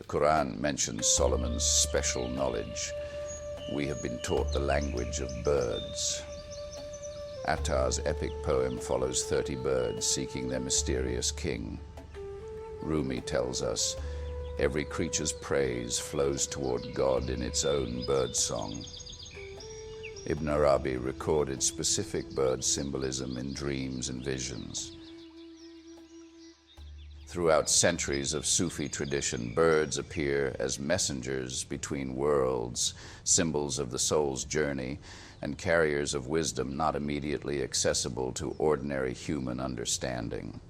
Quran mentions Solomon's special knowledge. We have been taught the language of birds. Attar's epic poem follows 30 birds seeking their mysterious king. Rumi tells us, every creature's praise flows toward God in its own bird song. Ibn Arabi recorded specific bird symbolism in dreams and visions. Throughout centuries of Sufi tradition, birds appear as messengers between worlds, symbols of the soul's journey, and carriers of wisdom not immediately accessible to ordinary human understanding.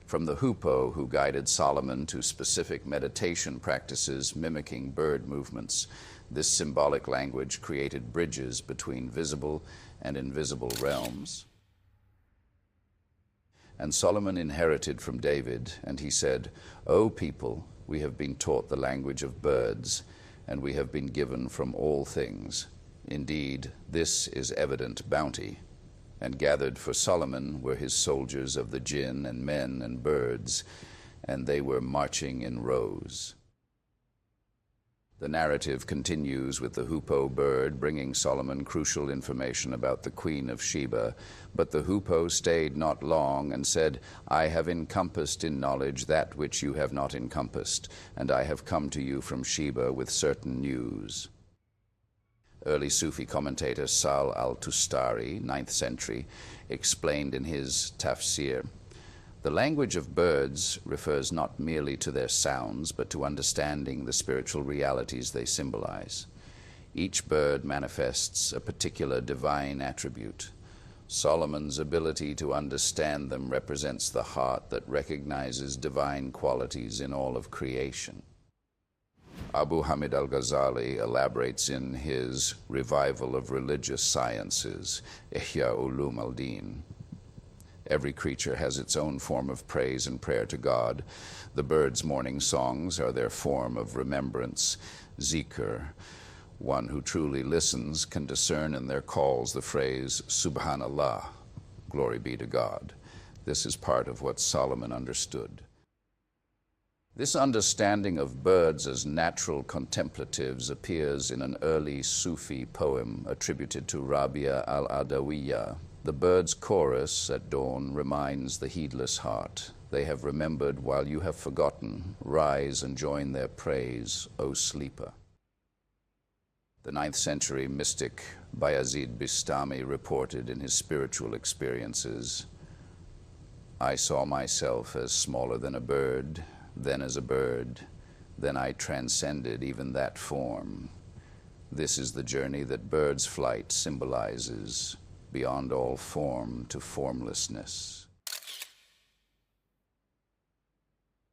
From the hoopoe who guided Solomon to specific meditation practices mimicking bird movements, this symbolic language created bridges between visible and invisible realms. And Solomon inherited from David, and he said, "O people, we have been taught the language of birds, and we have been given from all things. Indeed, this is evident bounty." And gathered for Solomon were his soldiers of the jinn and men and birds, and they were marching in rows. The narrative continues with the hoopoe bird bringing Solomon crucial information about the Queen of Sheba, but the hoopoe stayed not long and said, "I have encompassed in knowledge that which you have not encompassed, and I have come to you from Sheba with certain news." Early Sufi commentator Sal al-Tustari, 9th century, explained in his tafsir, "The language of birds refers not merely to their sounds, but to understanding the spiritual realities they symbolize. Each bird manifests a particular divine attribute. Solomon's ability to understand them represents the heart that recognizes divine qualities in all of creation." Abu Hamid al-Ghazali elaborates in his Revival of Religious Sciences, Ihya Ulum al-Din. Every creature has its own form of praise and prayer to God. The birds' morning songs are their form of remembrance, zikr. One who truly listens can discern in their calls the phrase, Subhanallah, glory be to God. This is part of what Solomon understood. This understanding of birds as natural contemplatives appears in an early Sufi poem attributed to Rabia al-Adawiyya. The bird's chorus at dawn reminds the heedless heart. They have remembered while you have forgotten. Rise and join their praise, O sleeper. The 9th century mystic Bayazid Bistami reported in his spiritual experiences, "I saw myself as smaller than a bird, then as a bird, then I transcended even that form. This is the journey that bird's flight symbolizes, beyond all form to formlessness."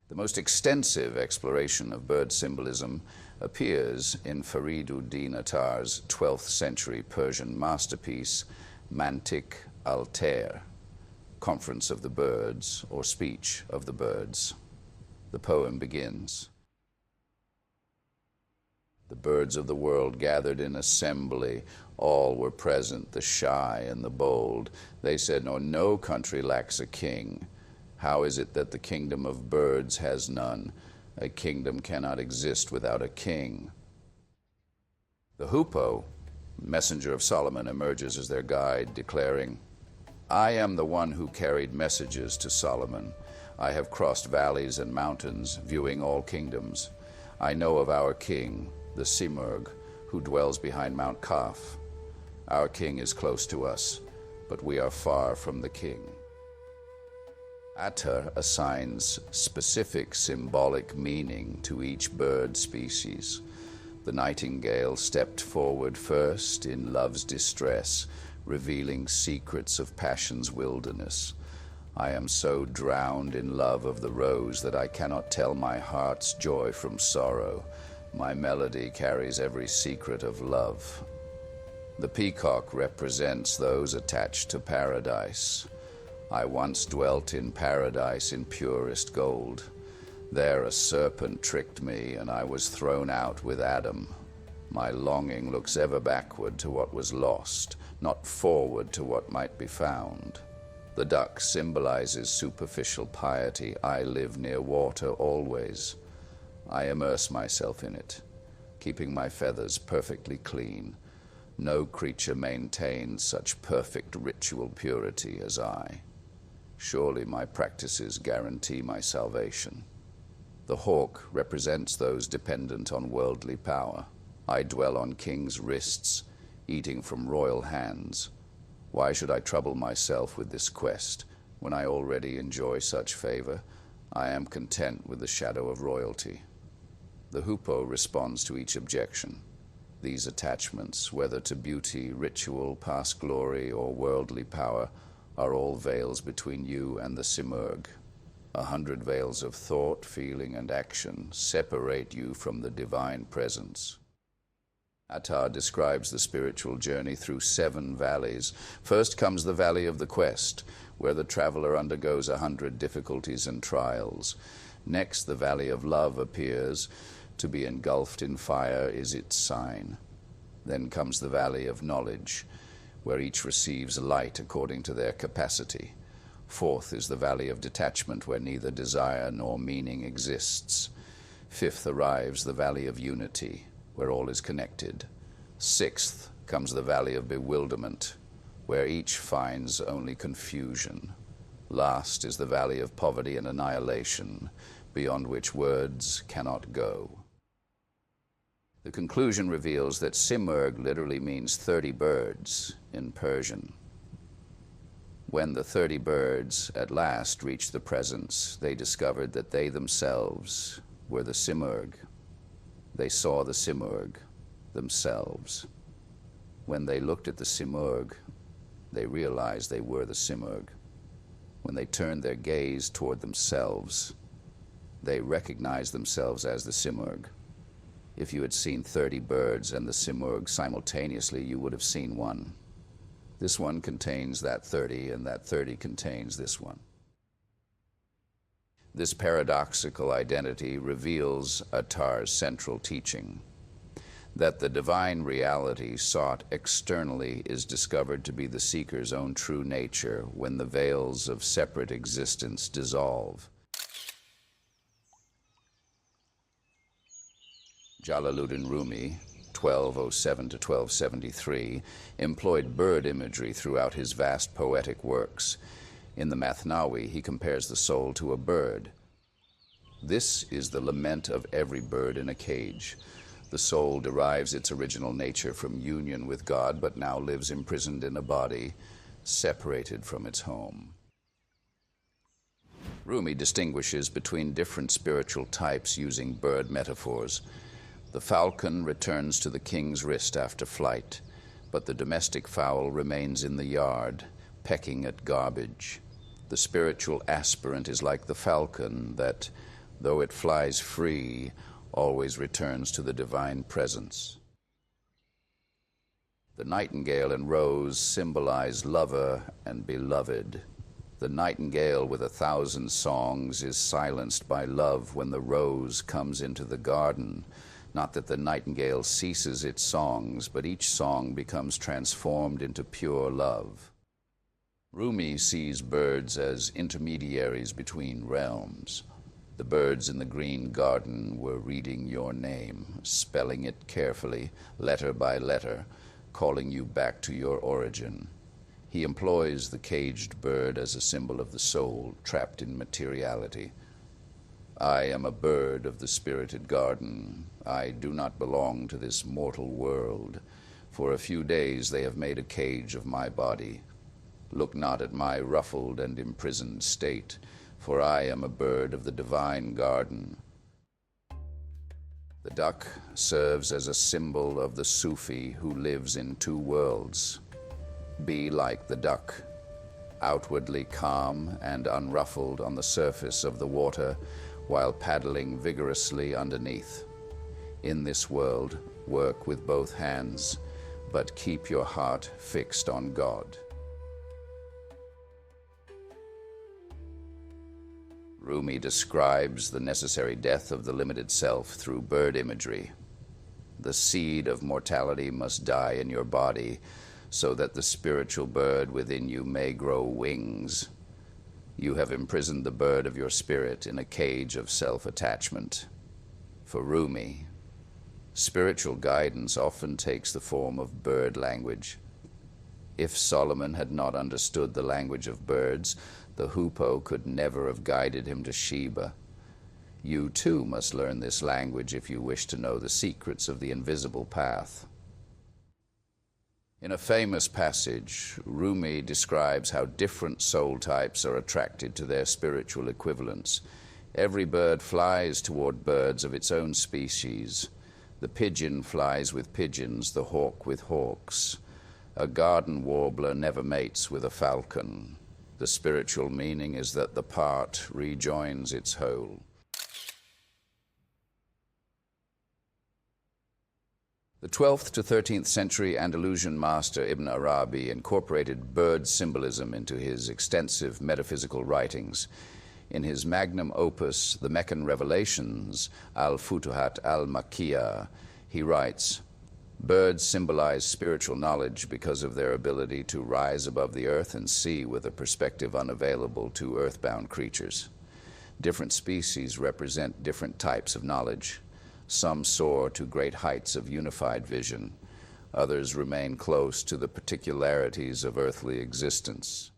The most extensive exploration of bird symbolism appears in Fariduddin Attar's 12th century Persian masterpiece, Mantik al-Tayr, Conference of the Birds, or Speech of the Birds. The poem begins, "The birds of the world gathered in assembly. All were present, the shy and the bold. They said, no country lacks a king. How is it that the kingdom of birds has none? A kingdom cannot exist without a king." The hoopoe, messenger of Solomon, emerges as their guide, declaring, "I am the one who carried messages to Solomon. I have crossed valleys and mountains, viewing all kingdoms. I know of our king, the Simurgh, who dwells behind Mount Kaf. Our king is close to us, but we are far from the king." Attar assigns specific symbolic meaning to each bird species. The nightingale stepped forward first in love's distress, revealing secrets of passion's wilderness. "I am so drowned in love of the rose that I cannot tell my heart's joy from sorrow. My melody carries every secret of love." The peacock represents those attached to paradise. "I once dwelt in paradise in purest gold. There a serpent tricked me, and I was thrown out with Adam. My longing looks ever backward to what was lost, not forward to what might be found." The duck symbolizes superficial piety. "I live near water always." I immerse myself in it, keeping my feathers perfectly clean. No creature maintains such perfect ritual purity as I. Surely my practices guarantee my salvation. The hawk represents those dependent on worldly power. I dwell on kings' wrists, eating from royal hands. Why should I trouble myself with this quest when I already enjoy such favor? I am content with the shadow of royalty. The hoopoe responds to each objection. These attachments, whether to beauty, ritual, past glory, or worldly power, are all veils between you and the Simurgh. 100 veils of thought, feeling, and action separate you from the divine presence. Attar describes the spiritual journey through 7 valleys. First comes the Valley of the Quest, where the traveler undergoes 100 difficulties and trials. Next, the Valley of Love appears. To be engulfed in fire is its sign. Then comes the Valley of Knowledge, where each receives light according to their capacity. Fourth is the Valley of Detachment, where neither desire nor meaning exists. Fifth arrives the Valley of Unity, where all is connected. Sixth comes the Valley of Bewilderment, where each finds only confusion. Last is the Valley of Poverty and Annihilation, beyond which words cannot go. The conclusion reveals that Simurgh literally means 30 birds in Persian. When the 30 birds at last reached the presence, they discovered that they themselves were the Simurgh. They saw the Simurgh themselves. When they looked at the Simurgh, they realized they were the Simurgh. When they turned their gaze toward themselves, they recognized themselves as the Simurgh. If you had seen 30 birds and the Simurgh simultaneously, you would have seen one. This one contains that 30, and that 30 contains this one. This paradoxical identity reveals Attar's central teaching, that the divine reality sought externally is discovered to be the seeker's own true nature when the veils of separate existence dissolve. Jalaluddin Rumi, 1207 to 1273, employed bird imagery throughout his vast poetic works. In the Mathnawi, he compares the soul to a bird. This is the lament of every bird in a cage. The soul derives its original nature from union with God, but now lives imprisoned in a body, separated from its home. Rumi distinguishes between different spiritual types using bird metaphors. The falcon returns to the king's wrist after flight, but the domestic fowl remains in the yard, pecking at garbage. The spiritual aspirant is like the falcon that, though it flies free, always returns to the divine presence. The nightingale and rose symbolize lover and beloved. The nightingale with 1,000 songs is silenced by love when the rose comes into the garden. Not that the nightingale ceases its songs, but each song becomes transformed into pure love. Rumi sees birds as intermediaries between realms. The birds in the green garden were reading your name, spelling it carefully, letter by letter, calling you back to your origin. He employs the caged bird as a symbol of the soul trapped in materiality. I am a bird of the spirited garden. I do not belong to this mortal world. For a few days they have made a cage of my body. Look not at my ruffled and imprisoned state, for I am a bird of the divine garden. The duck serves as a symbol of the Sufi who lives in 2 worlds. Be like the duck, outwardly calm and unruffled on the surface of the water, while paddling vigorously underneath. In this world, work with both hands, but keep your heart fixed on God. Rumi describes the necessary death of the limited self through bird imagery. The seed of mortality must die in your body so that the spiritual bird within you may grow wings. You have imprisoned the bird of your spirit in a cage of self-attachment. For Rumi, spiritual guidance often takes the form of bird language. If Solomon had not understood the language of birds, the hoopoe could never have guided him to Sheba. You too must learn this language if you wish to know the secrets of the invisible path. In a famous passage, Rumi describes how different soul types are attracted to their spiritual equivalents. Every bird flies toward birds of its own species. The pigeon flies with pigeons, the hawk with hawks. A garden warbler never mates with a falcon. The spiritual meaning is that the part rejoins its whole. The 12th to 13th century Andalusian master Ibn Arabi incorporated bird symbolism into his extensive metaphysical writings. In his magnum opus, The Meccan Revelations, Al-Futuhat al-Makkiyah, he writes, "Birds symbolize spiritual knowledge because of their ability to rise above the earth and see with a perspective unavailable to earthbound creatures. Different species represent different types of knowledge. Some soar to great heights of unified vision. Others remain close to the particularities of earthly existence."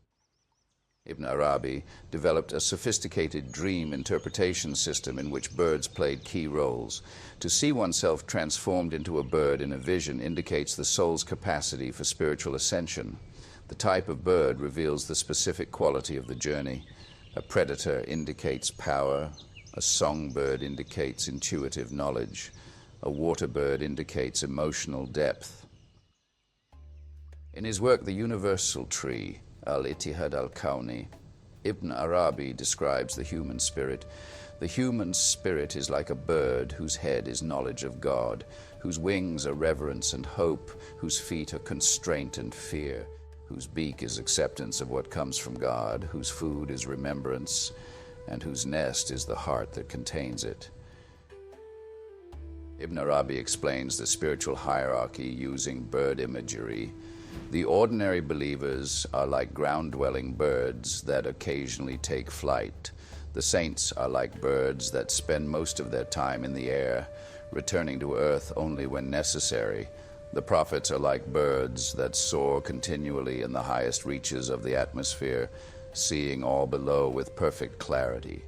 Ibn Arabi developed a sophisticated dream interpretation system in which birds played key roles. To see oneself transformed into a bird in a vision indicates the soul's capacity for spiritual ascension. The type of bird reveals the specific quality of the journey. A predator indicates power. A songbird indicates intuitive knowledge. A waterbird indicates emotional depth. In his work, The Universal Tree, Al-Ittihad al-Kawni, Ibn Arabi describes the human spirit. The human spirit is like a bird whose head is knowledge of God, whose wings are reverence and hope, whose feet are constraint and fear, whose beak is acceptance of what comes from God, whose food is remembrance, and whose nest is the heart that contains it. Ibn Arabi explains the spiritual hierarchy using bird imagery. The ordinary believers are like ground-dwelling birds that occasionally take flight. The saints are like birds that spend most of their time in the air, returning to earth only when necessary. The prophets are like birds that soar continually in the highest reaches of the atmosphere, seeing all below with perfect clarity.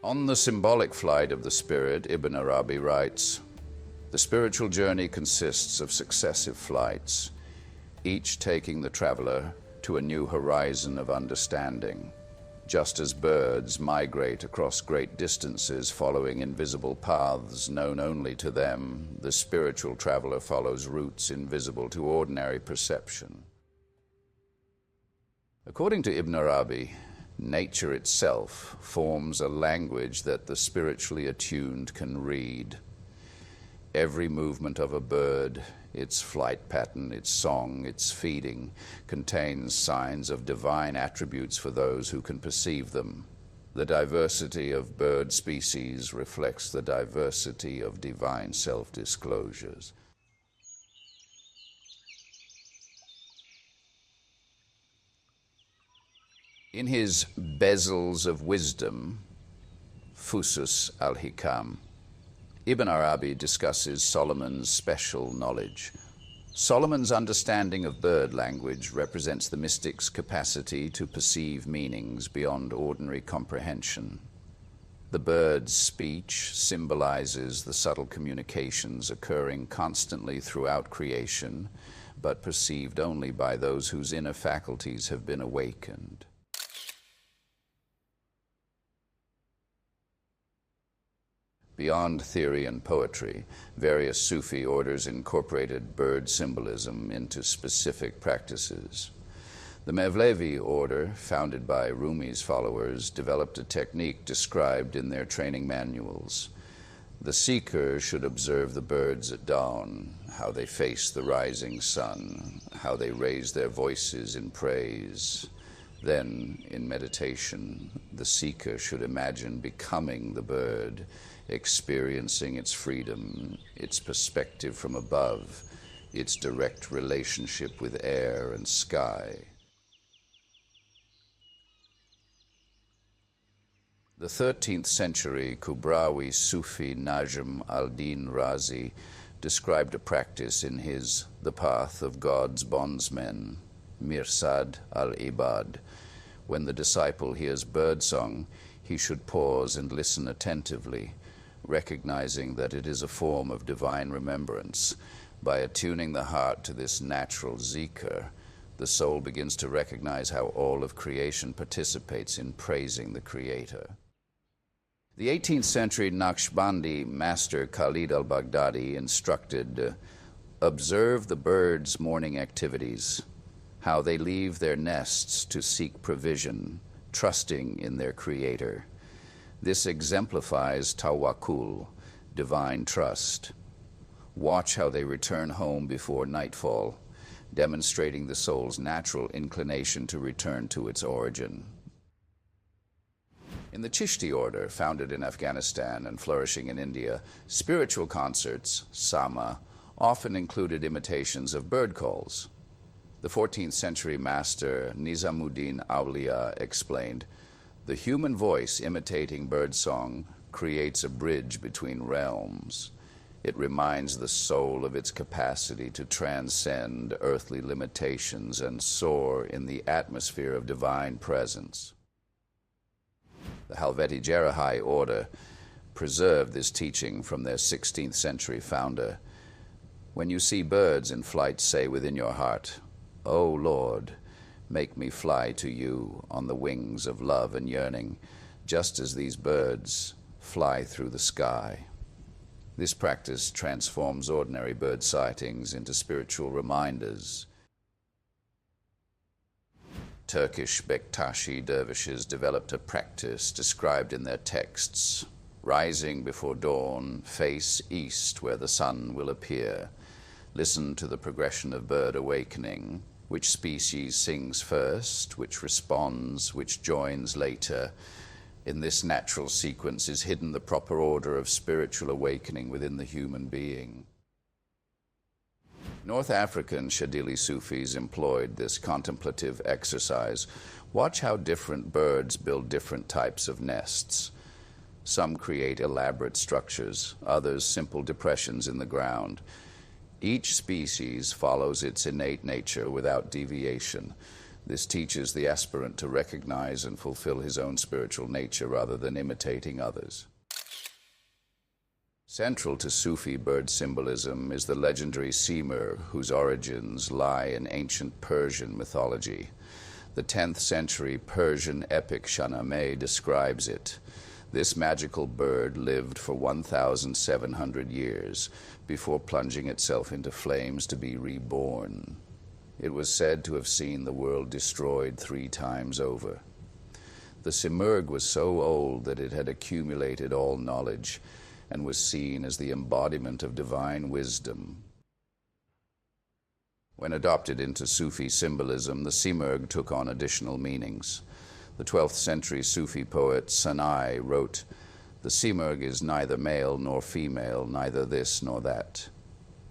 On the symbolic flight of the spirit, Ibn Arabi writes, "The spiritual journey consists of successive flights, each taking the traveler to a new horizon of understanding. Just as birds migrate across great distances following invisible paths known only to them, the spiritual traveler follows routes invisible to ordinary perception." According to Ibn Arabi, nature itself forms a language that the spiritually attuned can read. Every movement of a bird, its flight pattern, its song, its feeding, contains signs of divine attributes for those who can perceive them. The diversity of bird species reflects the diversity of divine self-disclosures. In his Bezels of Wisdom, Fusus al-Hikam, Ibn Arabi discusses Solomon's special knowledge. Solomon's understanding of bird language represents the mystic's capacity to perceive meanings beyond ordinary comprehension. The bird's speech symbolizes the subtle communications occurring constantly throughout creation, but perceived only by those whose inner faculties have been awakened. Beyond theory and poetry, various Sufi orders incorporated bird symbolism into specific practices. The Mevlevi order, founded by Rumi's followers, developed a technique described in their training manuals. The seeker should observe the birds at dawn, how they face the rising sun, how they raise their voices in praise. Then, in meditation, the seeker should imagine becoming the bird, experiencing its freedom, its perspective from above, its direct relationship with air and sky. The 13th century Kubrawi Sufi Najm al-Din Razi described a practice in his The Path of God's Bondsmen, Mirsad al-Ibad. When the disciple hears birdsong, he should pause and listen attentively, recognizing that it is a form of divine remembrance. By attuning the heart to this natural zikr, the soul begins to recognize how all of creation participates in praising the Creator. The 18th century Naqshbandi master Khalid al-Baghdadi instructed, observe the birds' morning activities, how they leave their nests to seek provision, trusting in their Creator. This exemplifies tawakkul, divine trust. Watch how they return home before nightfall, demonstrating the soul's natural inclination to return to its origin. In the Chishti order, founded in Afghanistan and flourishing in India, spiritual concerts, sama, often included imitations of bird calls. The 14th century master Nizamuddin Awliya explained, the human voice imitating birdsong creates a bridge between realms. It reminds the soul of its capacity to transcend earthly limitations and soar in the atmosphere of divine presence. The Helveti Jerahai order preserved this teaching from their 16th century founder. When you see birds in flight, say within your heart, O Lord, make me fly to you on the wings of love and yearning, just as these birds fly through the sky. This practice transforms ordinary bird sightings into spiritual reminders. Turkish Bektashi dervishes developed a practice described in their texts. Rising before dawn, face east where the sun will appear. Listen to the progression of bird awakening. Which species sings first, which responds, which joins later. In this natural sequence is hidden the proper order of spiritual awakening within the human being. North African Shadili Sufis employed this contemplative exercise. Watch how different birds build different types of nests. Some create elaborate structures, others simple depressions in the ground. Each species follows its innate nature without deviation. This teaches the aspirant to recognize and fulfill his own spiritual nature rather than imitating others. Central to Sufi bird symbolism is the legendary simurgh, whose origins lie in ancient Persian mythology. The 10th century Persian epic Shahnameh describes it. This magical bird lived for 1,700 years before plunging itself into flames to be reborn. It was said to have seen the world destroyed 3 times over. The simurgh was so old that it had accumulated all knowledge and was seen as the embodiment of divine wisdom. When adopted into Sufi symbolism, the simurgh took on additional meanings. The 12th century Sufi poet Sanai wrote, the simurgh is neither male nor female, neither this nor that.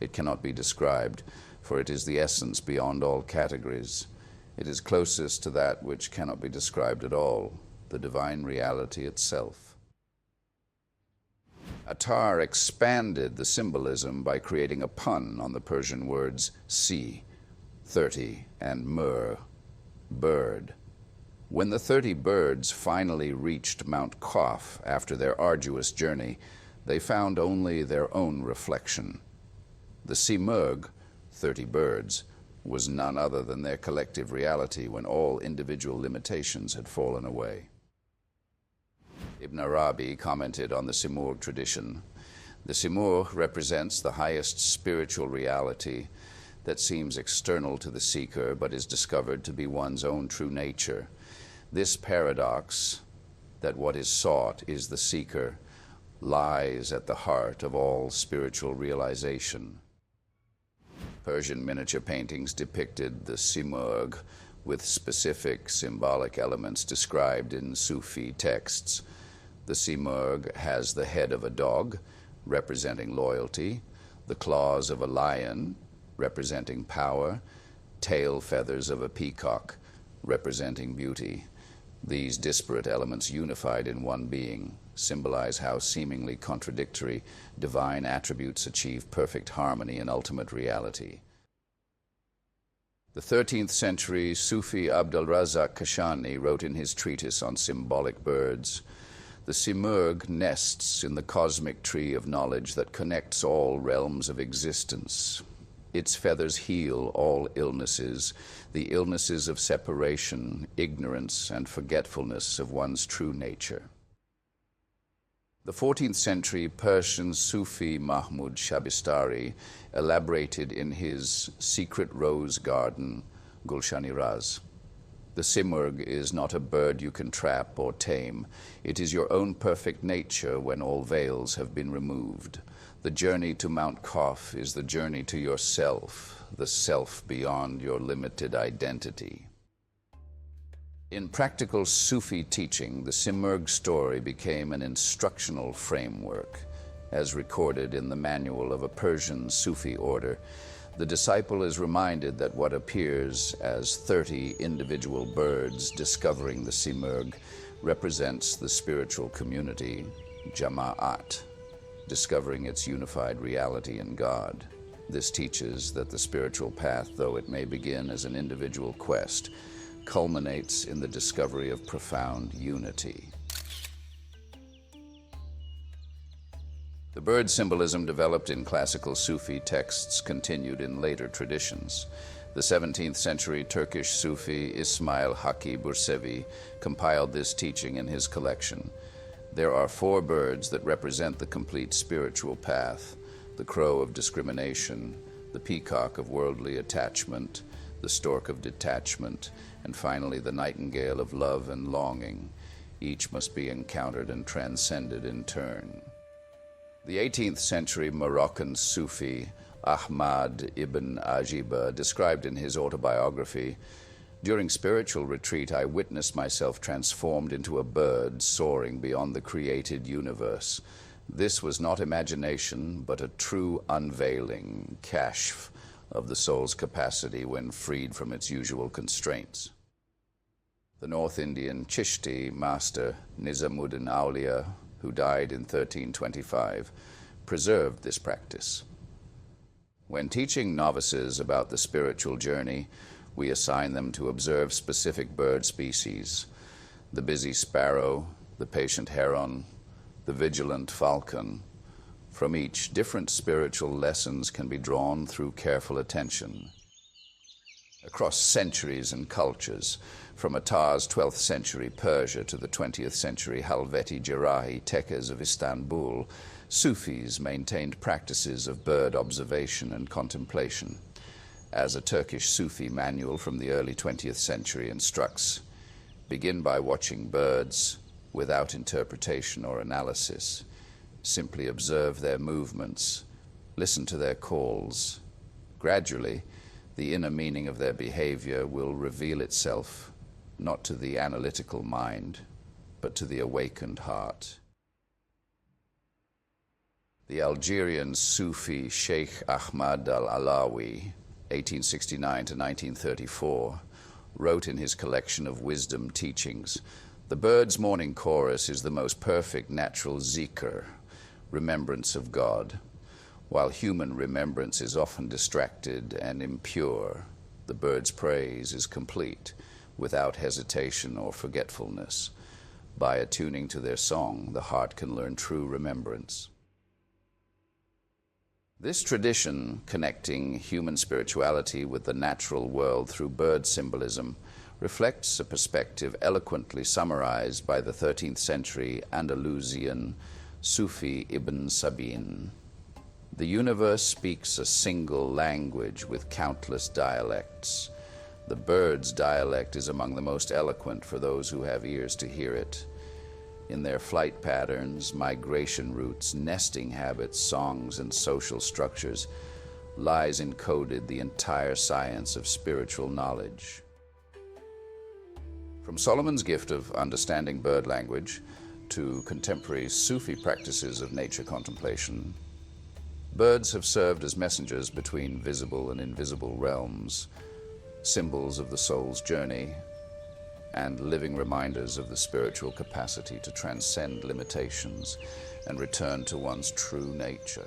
It cannot be described, for it is the essence beyond all categories. It is closest to that which cannot be described at all, the divine reality itself. Attar expanded the symbolism by creating a pun on the Persian words si, 30, and mur, bird. When the 30 birds finally reached Mount Qaf after their arduous journey, they found only their own reflection. The simurgh, 30 birds, was none other than their collective reality when all individual limitations had fallen away. Ibn Arabi commented on the simurgh tradition. The simurgh represents the highest spiritual reality that seems external to the seeker but is discovered to be one's own true nature. This paradox, that what is sought is the seeker, lies at the heart of all spiritual realization. Persian miniature paintings depicted the simurgh with specific symbolic elements described in Sufi texts. The simurgh has the head of a dog, representing loyalty, the claws of a lion, representing power, tail feathers of a peacock, representing beauty. These disparate elements unified in one being symbolize how seemingly contradictory divine attributes achieve perfect harmony in ultimate reality. The 13th century Sufi Abdul Razak Kashani wrote in his treatise on symbolic birds, "The simurgh nests in the cosmic tree of knowledge that connects all realms of existence. Its feathers heal all illnesses, the illnesses of separation, ignorance, and forgetfulness of one's true nature." The 14th century Persian Sufi Mahmud Shabistari elaborated in his Secret Rose Garden, Gulshan-i-Raz. The simurgh is not a bird you can trap or tame. It is your own perfect nature when all veils have been removed. The journey to Mount Kaf is the journey to yourself, the self beyond your limited identity. In practical Sufi teaching, the simurgh story became an instructional framework. As recorded in the manual of a Persian Sufi order, the disciple is reminded that what appears as 30 individual birds discovering the simurgh represents the spiritual community, Jama'at, discovering its unified reality in God. This teaches that the spiritual path, though it may begin as an individual quest, culminates in the discovery of profound unity. The bird symbolism developed in classical Sufi texts continued in later traditions. The 17th century Turkish Sufi Ismail Hakkı Bursevi compiled this teaching in his collection. There are 4 birds that represent the complete spiritual path: the crow of discrimination, the peacock of worldly attachment, the stork of detachment, and finally the nightingale of love and longing. Each must be encountered and transcended in turn. The 18th century Moroccan Sufi Ahmad ibn Ajiba described in his autobiography, "During spiritual retreat, I witnessed myself transformed into a bird soaring beyond the created universe. This was not imagination, but a true unveiling, kashf, of the soul's capacity when freed from its usual constraints." The North Indian Chishti master Nizamuddin Aulia, who died in 1325, preserved this practice. When teaching novices about the spiritual journey, we assign them to observe specific bird species: the busy sparrow, the patient heron, the vigilant falcon. From each, different spiritual lessons can be drawn through careful attention. Across centuries and cultures, from Attar's 12th century Persia to the 20th century Halveti Cerahi Tekkes of Istanbul, Sufis maintained practices of bird observation and contemplation. As a Turkish Sufi manual from the early 20th century instructs, begin by watching birds without interpretation or analysis. Simply observe their movements, listen to their calls. Gradually, the inner meaning of their behavior will reveal itself, not to the analytical mind, but to the awakened heart. The Algerian Sufi Sheikh Ahmad al-Alawi, 1869 to 1934, wrote in his collection of wisdom teachings, "The bird's morning chorus is the most perfect natural zikr, remembrance of God. While human remembrance is often distracted and impure, the bird's praise is complete, without hesitation or forgetfulness. By attuning to their song, the heart can learn true remembrance." This tradition, connecting human spirituality with the natural world through bird symbolism, reflects a perspective eloquently summarized by the 13th century Andalusian Sufi Ibn Sabin. The universe speaks a single language with countless dialects. The bird's dialect is among the most eloquent for those who have ears to hear it. In their flight patterns, migration routes, nesting habits, songs, and social structures lies encoded the entire science of spiritual knowledge. From Solomon's gift of understanding bird language to contemporary Sufi practices of nature contemplation, birds have served as messengers between visible and invisible realms, symbols of the soul's journey, and living reminders of the spiritual capacity to transcend limitations and return to one's true nature.